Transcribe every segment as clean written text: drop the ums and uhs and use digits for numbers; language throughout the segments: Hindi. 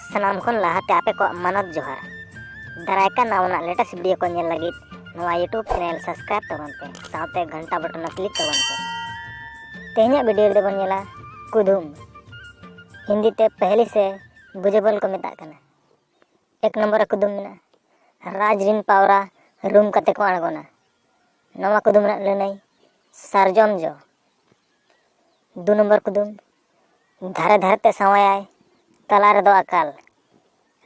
सानाम खन लाहाते आपे को मानत जोहार दारायका नावना लेटेस्ट वीडियो को नेल लगित नवा यूट्यूब चैनल सब्सक्राइब तबन पे साथे घंटा बटन क्लिक तबन पे तेहना वीडियो रे बन नेला कुदुम हिंदी ते पहली से बुझेबल को मेता कना। एक नंबर कुदुम मेना राज रिन पावरा रूम कते को आगोना नवा कुदुम ना लेनई सारजम जो। दो नंबर कुदुम धारे धारे ते सवाय तला रे दो अकाल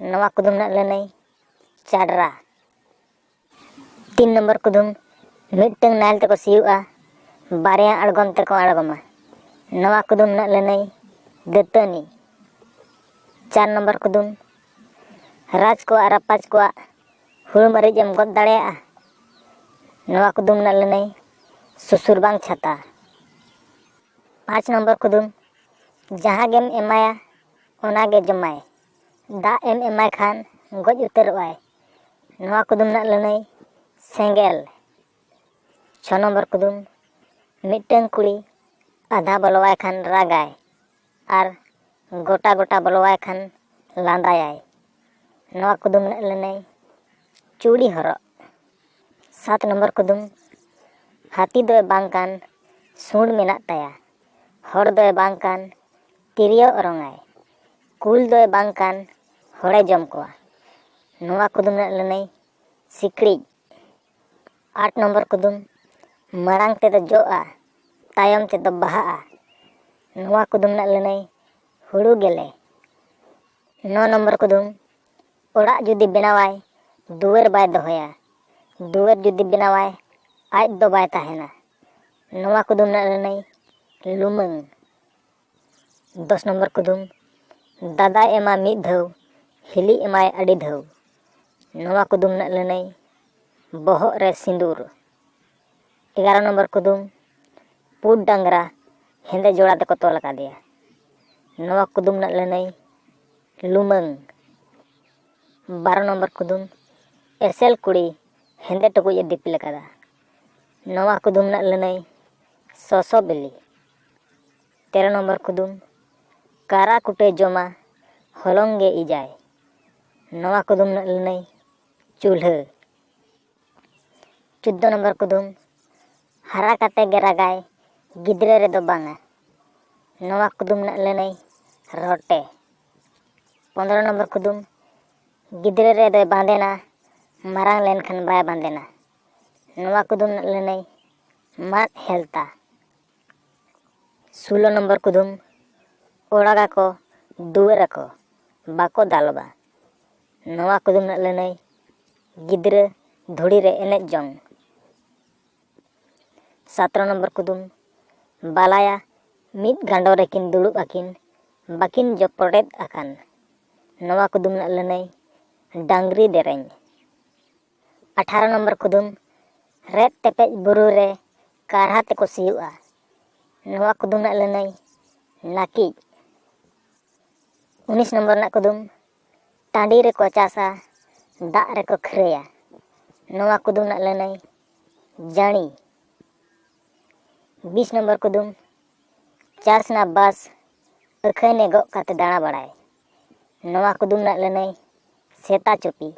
नवा कुदुम ना लेनई चाडरा। 3 नंबर कुदुम मिटंग नाल ते को सियुआ बारिया अड़गम ते को अड़गमा नवा कुदुम ना लेनई दतनी। 4 नंबर कुदुम राज को अरापाज को हुल मरीज एम गद दाड़ेया नवा कुदुम ना लेनई सुसुर बांग छाता। 5 नंबर कुदुम जहाँ गेम एमाया ओनागे जमाय दा एम एमाय खान गज उतरवाय नवा कुदुम ना लेनई सेंगेल। 6 नंबर कुदुम मिटंग कुड़ी आधा बलवाय खान रागाय आर गोटा गोटा बलवाय खान लांदायाय नवा कुदुम ना लेनई चूड़ी हरो। 7 नंबर कुदुम हाथी दो बांकान सूंड मेना ताया हर दो बांकान तिरियो अरंगाय कुल दो बांकान हड़े जम को नवा कुदुम ना लेनई सिकड़ी। 8 नंबर कुदुम मारांग ते दो जोआ तायम ते दो बहा नवा कुदुम ना लेनई हुड़ू गेले। 9 नंबर कुदुम ओड़ा जुदी बेनावाय दुवर बाय दोहया दुवर जुदी बेनावाय आज दो बाय ताहेना नवा कुदुम ना लेनई लुमंग। 10 नंबर कुदुम दादा एमा मिद धव हिली एमाय अड़ी धव नवा कुदुम ना लेनई बोहग रे सिंदूर। 11 नंबर कुदुम पुड डांगरा हेंदे जोड़ा ते को तोल का दिया नवा कुदुम ना लेनई लुमंग। 12 नंबर कुदुम एसेल कुड़ी हेंदे टकुए दिपिल कदा नवा कुदुम ना लेनई सोसो बिली। 13 नंबर कुदुम कारा कुटे जोमा हलंगे इजाय नवा कुदुम ना लेनई चूल्हा। 14 नंबर कुदुम हरा काते गेरागाय गिद्रे रे दो बांगा नवा कुदुम ना लेनई रोटे। 15 नंबर कुदुम गिद्रे रे दो बांधेना मारांग लेन खन बाय बांधेना नवा कुदुम ना लेनई मात हेलता। 16 नंबर कुदुम ओड़ागा को दुवर को बाको दालबा नवा कुदुम ना लेनई गिद्रे धुड़ी रे एनेज जंग। 17 नंबर कुदुम बालाया मिद गांडो रेकिन दुड़ुब आकिन बाकिन जपड़ेद आकान नवा कुदुम ना लेनई डांगरी देरेंग। 18 नंबर कुदुम रेत तेपेज बुरु रे कारहा ते को सियुआ नवा कुदुम ना लेनई नाकी। 19 नंबर ना कुदुम टांडी रे को चासा दा रे को खरेया नवा कुदुम ना लेनई जानी। 20 नंबर कुदुम चार्सना बस अखने गो काते दाणा बड़ाय नवा कुदुम ना लेनई सेता चुपी।